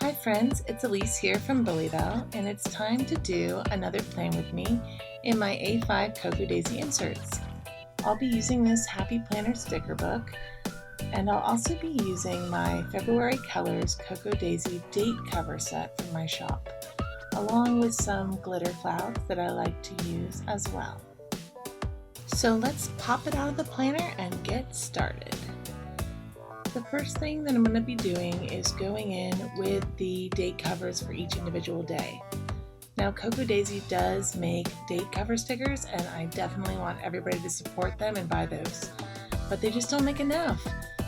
Hi friends, it's Elise here from Bulliebelle, and it's time to do another plan with me in my A5 Cocoa Daisy inserts. I'll be using this Happy Planner sticker book, and I'll also be using my February Colors Cocoa Daisy date cover set from my shop, along with some glitter clouds that I like to use as well. So let's pop it out of the planner and get started. The first thing that I'm going to be doing is going in with the date covers for each individual day. Now, Cocoa Daisy does make date cover stickers, and I definitely want everybody to support them and buy those, but they just don't make enough.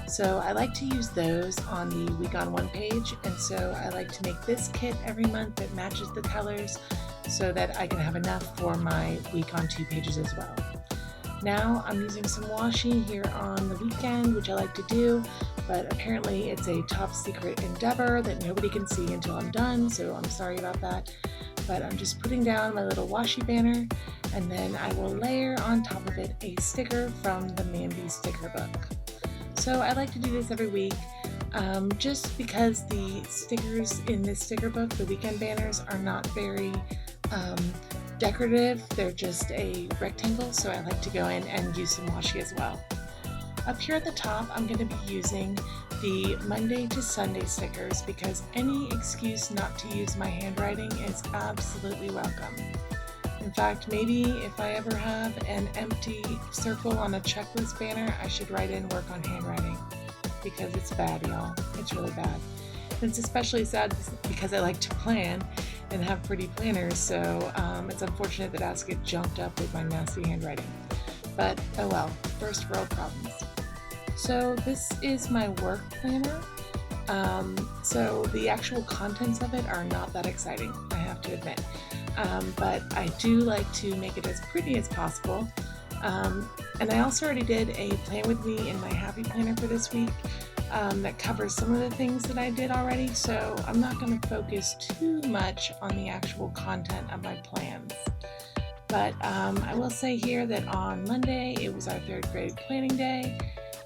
So I like to use those on the week on one page, and so I like to make this kit every month that matches the colors so that I can have enough for my week on two pages as well. Now I'm using some washi here on the weekend, which I like to do, but apparently it's a top secret endeavor that nobody can see until I'm done, so I'm sorry about that. But I'm just putting down my little washi banner, and then I will layer on top of it a sticker from the Mandy sticker book. So I like to do this every week, just because the stickers in this sticker book, the weekend banners, are not very decorative. They're just a rectangle, so I like to go in and use some washi as well. Up here at the top, I'm going to be using the Monday to Sunday stickers because any excuse not to use my handwriting is absolutely welcome. In fact, maybe if I ever have an empty circle on a checklist banner, I should write in work on handwriting because it's bad, y'all. It's really bad. And it's especially sad because I like to plan and have pretty planners, so it's unfortunate that I have to get junked up with my nasty handwriting. But oh well, first world problems. So this is my work planner. So the actual contents of it are not that exciting, I have to admit. But I do like to make it as pretty as possible. And I also already did a plan with me in my Happy Planner for this week that covers some of the things that I did already, so I'm not going to focus too much on the actual content of my plans. But I will say here that on Monday it was our third grade planning day,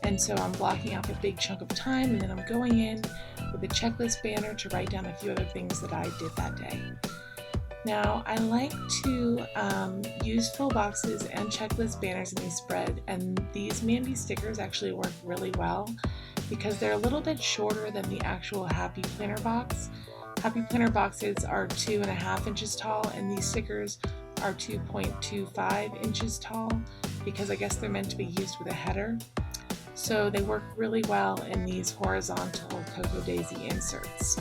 and so I'm blocking out a big chunk of time, and then I'm going in with a checklist banner to write down a few other things that I did that day. Now, I like to use full boxes and checklist banners in these spread, and these Mandy stickers actually work really well because they're a little bit shorter than the actual Happy Planner box. Happy Planner boxes are 2.5 inches tall, and these stickers are 2.25 inches tall because I guess they're meant to be used with a header. So they work really well in these horizontal Cocoa Daisy inserts.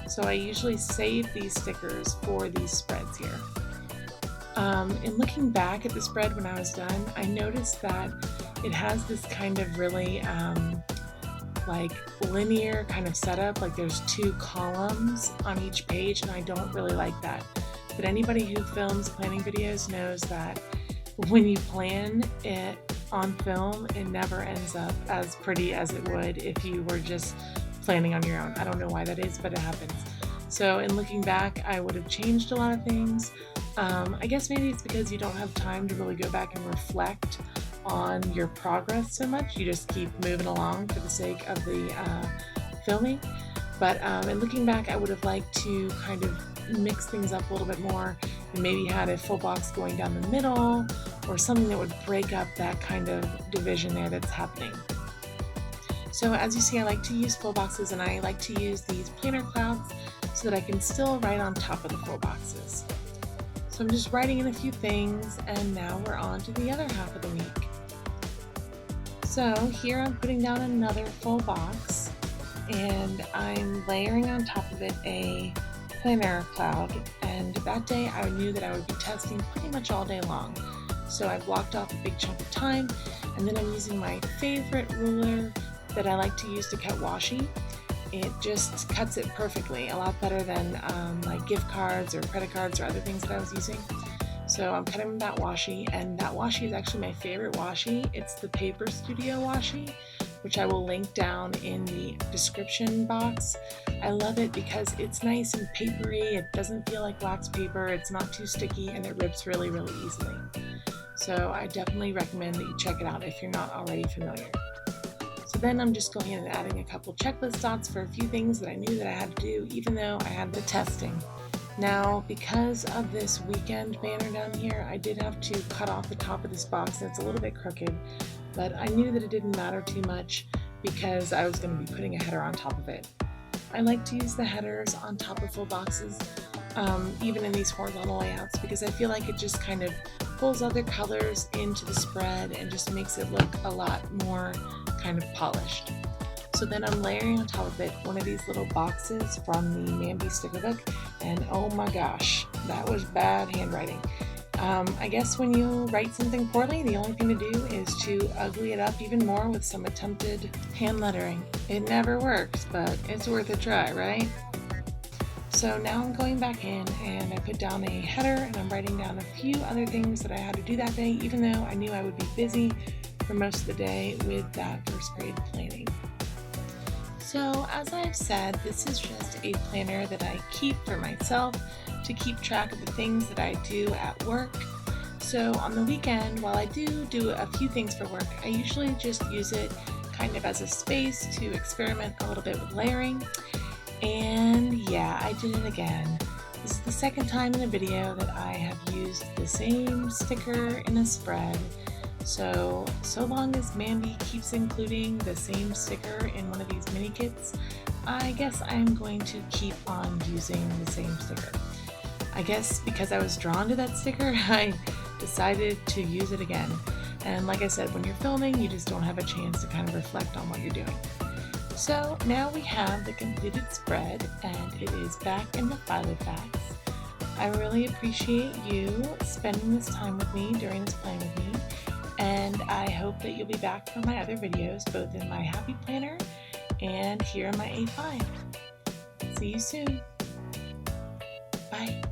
So I usually save these stickers for these spreads here. In looking back at the spread when I was done, I noticed that it has this kind of really like linear kind of setup, like there's two columns on each page, and I don't really like that. But anybody who films planning videos knows that when you plan it on film, it never ends up as pretty as it would if you were just planning on your own. I don't know why that is, but it happens. So in looking back, I would have changed a lot of things. I guess maybe it's because you don't have time to really go back and reflect on your progress so much. You just keep moving along for the sake of the filming. But in looking back, I would have liked to kind of mix things up a little bit more and maybe had a full box going down the middle or something that would break up that kind of division there that's happening. So as you see, I like to use full boxes, and I like to use these planner clouds so that I can still write on top of the full boxes. So I'm just writing in a few things, and now we're on to the other half of the week. So here I'm putting down another full box, and I'm layering on top of it a planner cloud, and that day I knew that I would be testing pretty much all day long. So I blocked off a big chunk of time, and then I'm using my favorite ruler that I like to use to cut washi. It just cuts it perfectly, a lot better than like gift cards or credit cards or other things that I was using. So I'm cutting with that washi, and that washi is actually my favorite washi. It's the Paper Studio washi, which I will link down in the description box. I love it because it's nice and papery, it doesn't feel like wax paper, it's not too sticky, and it rips really, really easily. So I definitely recommend that you check it out if you're not already familiar. So then I'm just going in and adding a couple checklist dots for a few things that I knew that I had to do, even though I had the testing. Now, because of this weekend banner down here, I did have to cut off the top of this box, and it's a little bit crooked, but I knew that it didn't matter too much because I was going to be putting a header on top of it. I like to use the headers on top of full boxes, even in these horizontal layouts, because I feel like it just kind of pulls other colors into the spread and just makes it look a lot more kind of polished. So then I'm layering on top of it one of these little boxes from the Mambi sticker book, and oh my gosh, that was bad handwriting. I guess when you write something poorly, the only thing to do is to ugly it up even more with some attempted hand lettering. It never works, but it's worth a try, right? So now I'm going back in and I put down a header and I'm writing down a few other things that I had to do that day, even though I knew I would be busy for most of the day with that first grade planning. So as I've said, this is just a planner that I keep for myself to keep track of the things that I do at work. So on the weekend, while I do a few things for work, I usually just use it kind of as a space to experiment a little bit with layering. And yeah, I did it again. This is the second time in a video that I have used the same sticker in a spread. So long as Mambi keeps including the same sticker in one of these mini kits, I guess I'm going to keep on using the same sticker. I guess because I was drawn to that sticker, I decided to use it again. And like I said, when you're filming, you just don't have a chance to kind of reflect on what you're doing. So now we have the completed spread and it is back in the filer packs. I really appreciate you spending this time with me during this plan with me, and I hope that you'll be back for my other videos, both in my Happy Planner and here in my A5. See you soon. Bye.